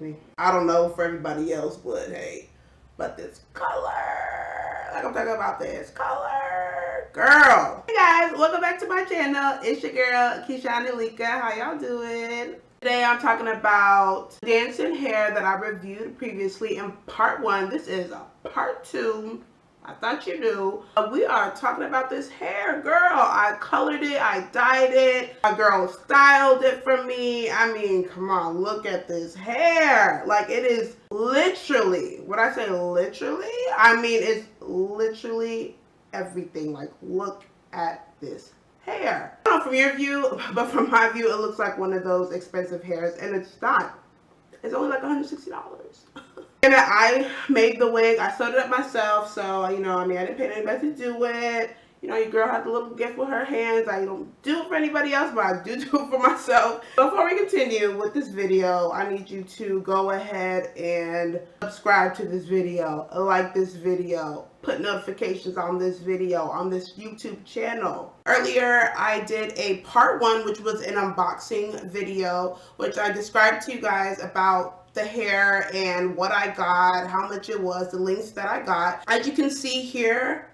me. I don't know for everybody else, but hey, but this color, like I'm talking about this color, girl. Hey guys, welcome back to my channel. It's your girl, KjDougGrate. How y'all doing? Today I'm talking about Dansin hair that I reviewed previously in part 1. This is part 2. I thought you knew. We are talking about this hair, girl. I colored it, I dyed it. My girl styled it for me. I mean, come on, look at this hair. Like, it is literally, when I say literally, I mean it's literally everything. Like, look at this hair. I don't know from your view, but from my view, it looks like one of those expensive hairs, and it's not. It's only like $160. And I made the wig. I sewed it up myself, so you know, I mean, I didn't pay anybody to do it. You know, your girl had the little gift with her hands. I don't do it for anybody else, but I do it for myself. Before we continue with this video, I need you to go ahead and subscribe to this video, like this video, put notifications on this video on this YouTube channel. Earlier, I did a part 1, which was an unboxing video, which I described to you guys about the hair and what I got, how much it was, the links that I got. As you can see here,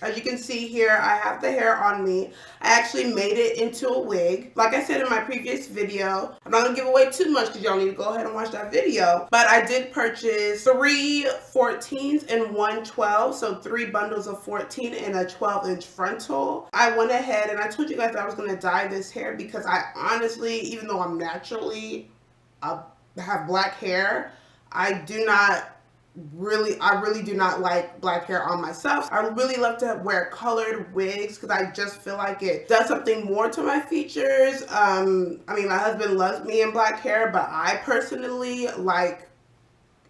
as you can see here, I have the hair on me. I actually made it into a wig. Like I said in my previous video, I'm not gonna give away too much because y'all need to go ahead and watch that video. But I did purchase 3 14s and 1 12, so 3 bundles of 14 and a 12-inch frontal. I went ahead and I told you guys that I was gonna dye this hair because I honestly, even though I'm naturally have black hair, I really do not like black hair on myself. I really love to wear colored wigs because I just feel like it does something more to my features. I mean, my husband loves me in black hair, but I personally like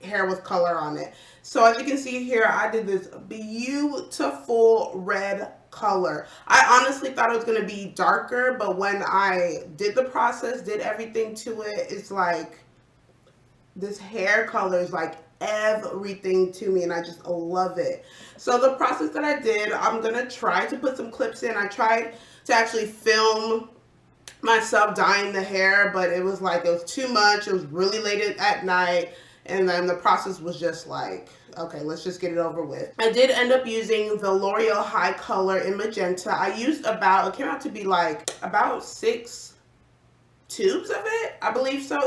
hair with color on it. So as you can see here, I did this beautiful red color. I honestly thought it was going to be darker, but when I did the process, did everything to it, it's like this hair color is like everything to me, and I just love it. So the process that I did, I'm gonna try to put some clips in. I tried to actually film myself dyeing the hair, but it was too much. It was really late at night, and then the process was just like, okay, let's just get it over with. I did end up using the L'Oreal High Color in magenta. I used it came out to be like about 6 tubes of it, I believe so.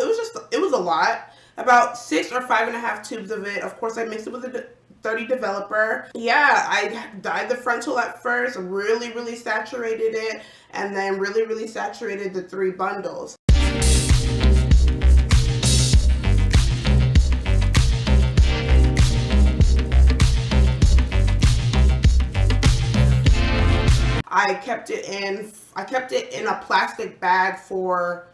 It was a lot. About 6 or 5.5 tubes of it. Of course, I mixed it with a 30 developer. Yeah, I dyed the frontal at first, really saturated it, and then really saturated the 3 bundles. I kept it in a plastic bag for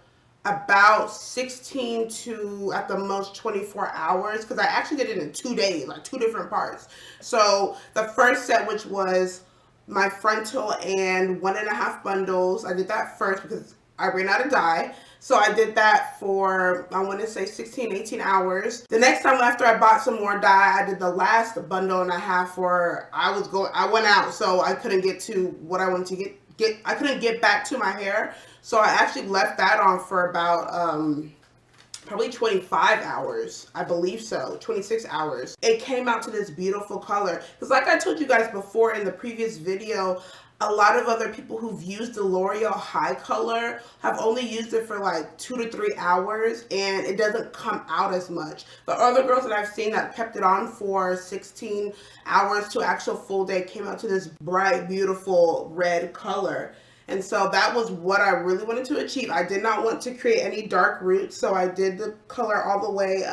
about 16 to at the most 24 hours because I actually did it in 2 days, like 2 different parts. So the first set, which was my frontal and 1.5 bundles, I did that first because I ran out of dye. So I did that for, I want to say 16, 18 hours. The next time after I bought some more dye, I did the last bundle and a half for, I went out, so I couldn't get to what I wanted to get. I couldn't get back to my hair. So I actually left that on for about probably 25 hours, I believe so, 26 hours. It came out to this beautiful color. Because like I told you guys before in the previous video, a lot of other people who've used the L'Oreal High Color have only used it for like 2 to 3 hours and it doesn't come out as much. The other girls that I've seen that kept it on for 16 hours to actual full day came out to this bright, beautiful red color. And so that was what I really wanted to achieve. I did not want to create any dark roots, so I did the color all the way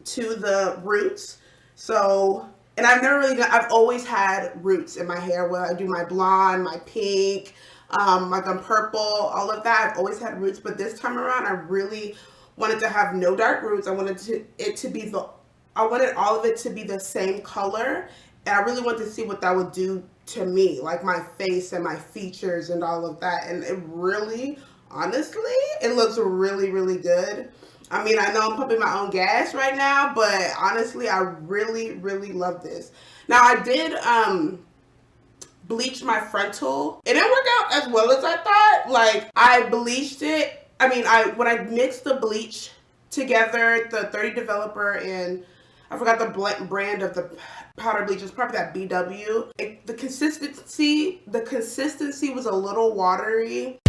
to the roots. So, and I've always had roots in my hair where I do my blonde, my pink, my purple, all of that. I've always had roots, but this time around I really wanted to have no dark roots. I wanted all of it to be the same color, and I really wanted to see what that would do to me, like my face and my features and all of that. And it really, honestly, it looks really good. I mean, I know I'm pumping my own gas right now, but honestly, I really love this. Now, I did bleach my frontal. It didn't work out as well as I thought. Like, I bleached it I mean, when I mixed the bleach together, the 30 Developer and I forgot the brand of the powder bleach. It's probably that BW. The consistency was a little watery.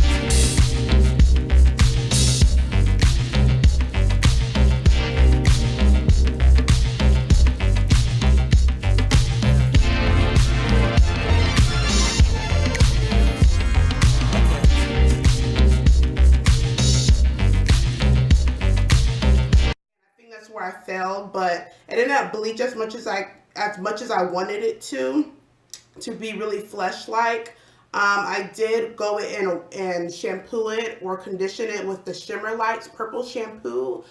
Where I failed, but it didn't have bleach as much as I wanted it to be really flesh-like. I did go in and shampoo it or condition it with the Shimmer Lights purple shampoo,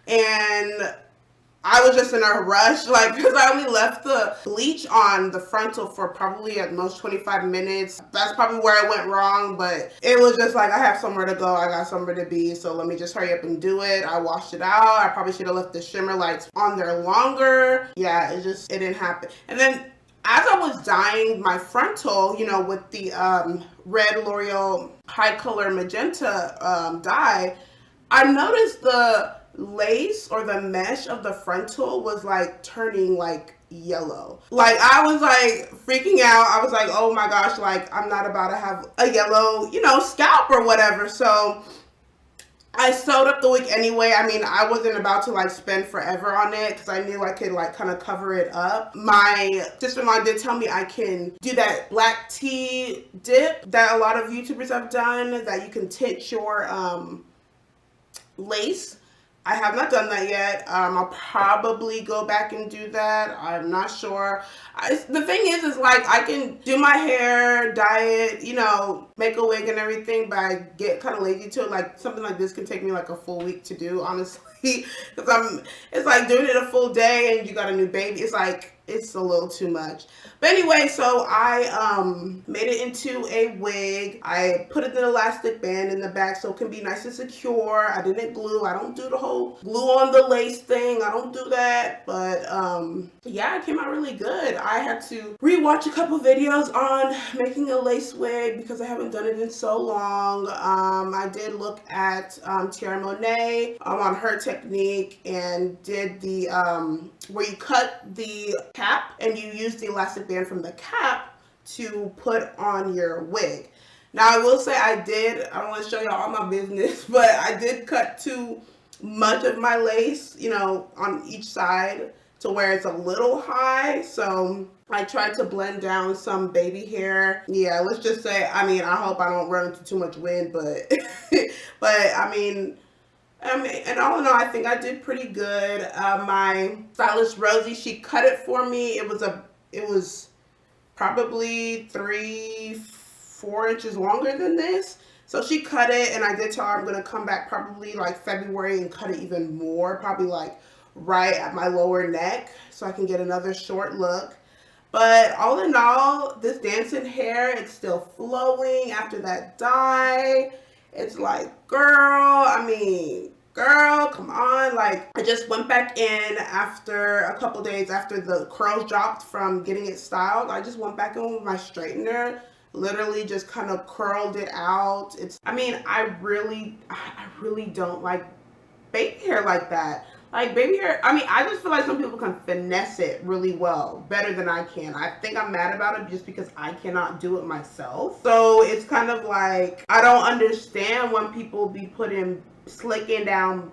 and I was just in a rush, like, because I only left the bleach on the frontal for probably at most 25 minutes. That's probably where I went wrong, but it was just like, I have somewhere to go, I got somewhere to be, so let me just hurry up and do it. I washed it out. I probably should have left the Shimmer Lights on there longer. Yeah, it didn't happen. And then as I was dyeing my frontal, you know, with the red L'Oreal High Color Magenta dye, I noticed the lace or the mesh of the frontal was like turning like yellow. Like I was like freaking out. I was like, oh my gosh, like I'm not about to have a yellow, you know, scalp or whatever. So I sewed up the wig anyway. I mean, I wasn't about to like spend forever on it because I knew I could like kind of cover it up. My sister-in-law did tell me I can do that black tea dip that a lot of YouTubers have done, that you can tint your lace. I have not done that yet. I'll probably go back and do that. I'm not sure. The thing is like I can do my hair, dye it, you know, make a wig and everything, but I get kind of lazy to it. Like something like this can take me like a full week to do, honestly. Because it's like doing it a full day and you got a new baby. It's like, it's a little too much. But anyway, so I made it into a wig. I put it in an elastic band in the back so it can be nice and secure. I didn't glue. I don't do the whole glue on the lace thing. I don't do that. But yeah, it came out really good. I had to rewatch a couple videos on making a lace wig because I haven't done it in so long. I did look at Tiara Monet on her technique and did the where you cut the cap and you use the elastic band from the cap to put on your wig. Now I will say I don't want to show y'all all my business, but I did cut too much of my lace, you know, on each side to where it's a little high. So I tried to blend down some baby hair. Yeah, let's just say, I mean, I hope I don't run into too much wind, but I mean, and all in all, I think I did pretty good. My stylist Rosie, she cut it for me. It was probably 3-4 inches longer than this. So she cut it, and I did tell her I'm gonna come back probably like February and cut it even more, probably like right at my lower neck, so I can get another short look. But all in all, this Dansin hair, it's still flowing after that dye. It's like, girl, come on. Like, I just went back in after a couple days after the curls dropped from getting it styled. I just went back in with my straightener, literally just kind of curled it out. I really don't like baby hair like that. Like baby hair, I just feel like some people can finesse it really well, better than I can. I think I'm mad about it just because I cannot do it myself. So it's kind of like, I don't understand when people be slicking down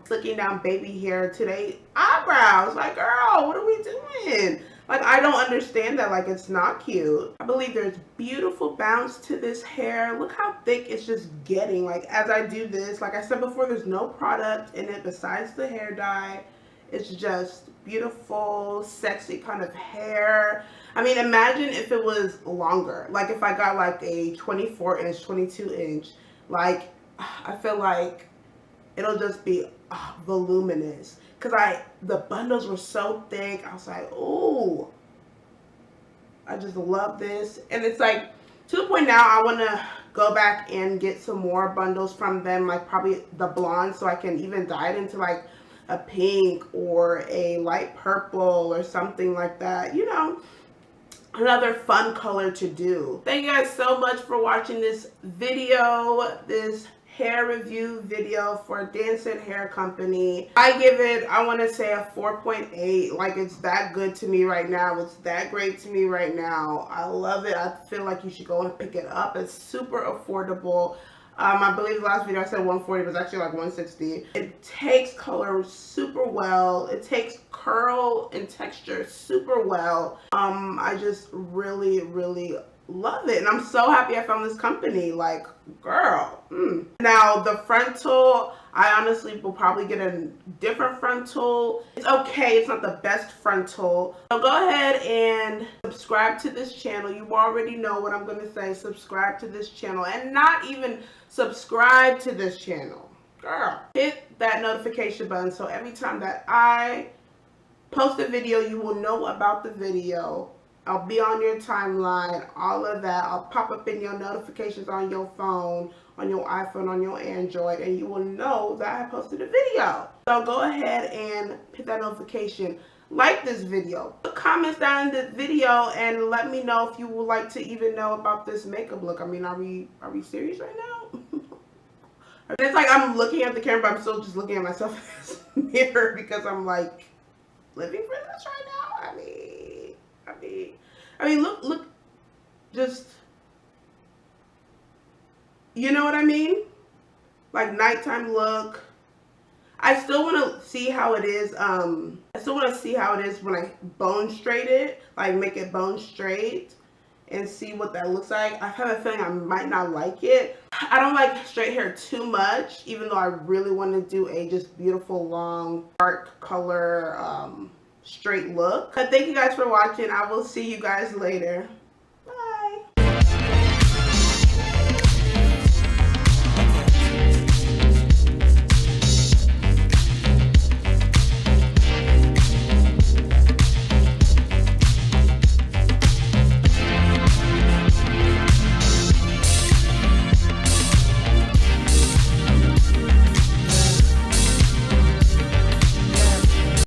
baby hair to their eyebrows. Like, girl, what are we doing? Like, I don't understand that. Like, it's not cute. I believe there's beautiful bounce to this hair. Look how thick it's just getting. Like, as I do this, like I said before, there's no product in it besides the hair dye. It's just beautiful, sexy kind of hair. I mean, imagine if it was longer. Like, if I got like a 24-inch, 22-inch. Like, I feel like it'll just be voluminous. Because the bundles were so thick. I was like, ooh, I just love this. And it's like, to the point now, I want to go back and get some more bundles from them, like probably the blonde, so I can even dye it into like a pink or a light purple or something like that. You know, another fun color to do. Thank you guys so much for watching this video, this hair review video for Dansin Hair Company. I give it, I want to say a 4.8. Like, it's that good to me right now. It's that great to me right now. I love it. I feel like you should go and pick it up. It's super affordable. I believe the last video I said 140, but it's actually like 160. It takes color super well. It takes curl and texture super well. I just really, really love it, and I'm so happy I found this company. Like, girl. Now the frontal, I honestly will probably get a different frontal. It's okay, it's not the best frontal. So go ahead and subscribe to this channel. You already know what I'm going to say. Subscribe to this channel, and not even subscribe to this channel. Girl, hit that notification button so every time that I post a video, you will know about the video. I'll be on your timeline, all of that. I'll pop up in your notifications on your phone, on your iPhone, on your Android, and you will know that I posted a video. So go ahead and hit that notification. Like this video. Put comments down in the video and let me know if you would like to even know about this makeup look. I mean, are we serious right now? It's like I'm looking at the camera, but I'm still just looking at myself in this mirror because I'm like living for this right now. I mean, look, just, you know what I mean? Like, nighttime look. I still want to see how it is. I still want to see how it is when I bone straight it, like make it bone straight, and see what that looks like. I have a feeling I might not like it. I don't like straight hair too much, even though I really want to do a just beautiful, long, dark color, straight look. But thank you guys for watching. I will see you guys later.